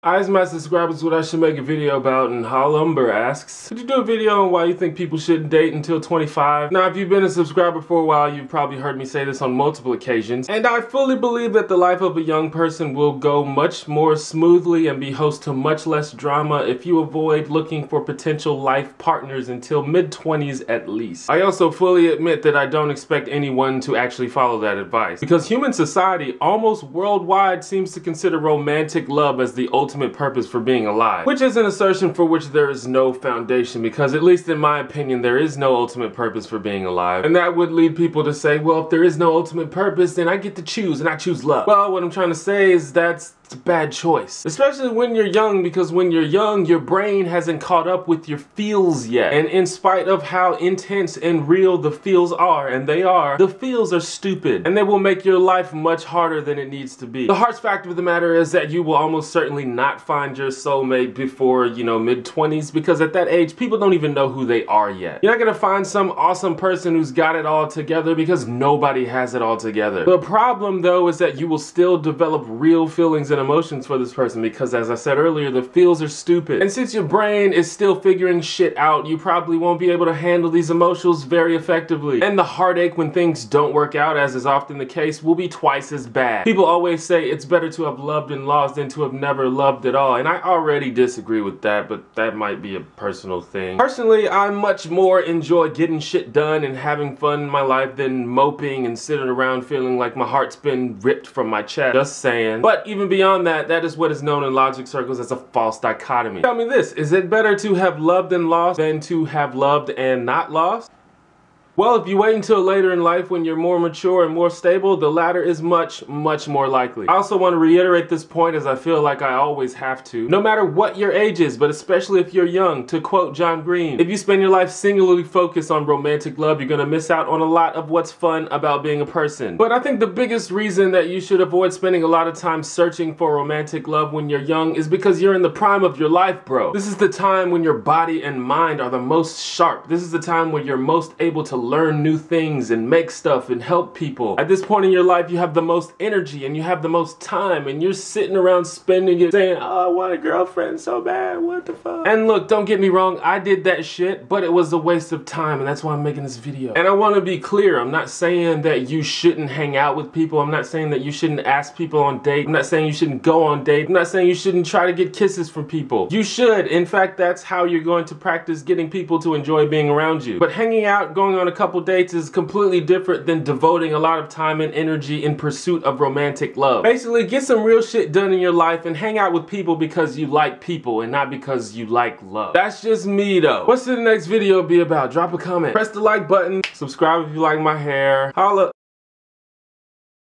Eyes my subscribers what I should make a video about, and Hollumber asks, could you do a video on why you think people shouldn't date until 25? Now, if you've been a subscriber for a while, you've probably heard me say this on multiple occasions, and I fully believe that the life of a young person will go much more smoothly and be host to much less drama if you avoid looking for potential life partners until mid-20s at least. I also fully admit that I don't expect anyone to actually follow that advice, because human society almost worldwide seems to consider romantic love as the ultimate purpose for being alive, which is an assertion for which there is no foundation, because at least in my opinion there is no ultimate purpose for being alive. And that would lead people to say, well, if there is no ultimate purpose, then I get to choose, and I choose love. Well, what I'm trying to say is it's a bad choice. Especially when you're young, because when you're young, your brain hasn't caught up with your feels yet. And in spite of how intense and real the feels are, and they are, the feels are stupid. And they will make your life much harder than it needs to be. The heart's fact of the matter is that you will almost certainly not find your soulmate before, mid-20s, because at that age, people don't even know who they are yet. You're not gonna find some awesome person who's got it all together, because nobody has it all together. The problem, though, is that you will still develop real feelings and emotions for this person, because as I said earlier, the feels are stupid. And since your brain is still figuring shit out, you probably won't be able to handle these emotions very effectively. And the heartache when things don't work out, as is often the case, will be twice as bad. People always say it's better to have loved and lost than to have never loved at all, and I already disagree with that, but that might be a personal thing. Personally, I much more enjoy getting shit done and having fun in my life than moping and sitting around feeling like my heart's been ripped from my chest. Just saying. But even beyond that is what is known in logic circles as a false dichotomy. Tell me this, is it better to have loved and lost than to have loved and not lost? Well, if you wait until later in life when you're more mature and more stable, the latter is much, much more likely. I also want to reiterate this point, as I feel like I always have to. No matter what your age is, but especially if you're young, to quote John Green, if you spend your life singularly focused on romantic love, you're gonna miss out on a lot of what's fun about being a person. But I think the biggest reason that you should avoid spending a lot of time searching for romantic love when you're young is because you're in the prime of your life, bro. This is the time when your body and mind are the most sharp. This is the time when you're most able to learn new things and make stuff and help people. At this point in your life, you have the most energy and you have the most time, and you're sitting around spending it saying, oh, I want a girlfriend so bad, what the fuck? And look, don't get me wrong, I did that shit, but it was a waste of time, and that's why I'm making this video. And I want to be clear, I'm not saying that you shouldn't hang out with people, I'm not saying that you shouldn't ask people on dates, I'm not saying you shouldn't go on dates, I'm not saying you shouldn't try to get kisses from people. You should. In fact, that's how you're going to practice getting people to enjoy being around you. But hanging out, going on a couple dates is completely different than devoting a lot of time and energy in pursuit of romantic love. Basically, get some real shit done in your life and hang out with people because you like people and not because you like love. That's just me though. What's the next video be about? Drop a comment. Press the like button. Subscribe if you like my hair. Holla.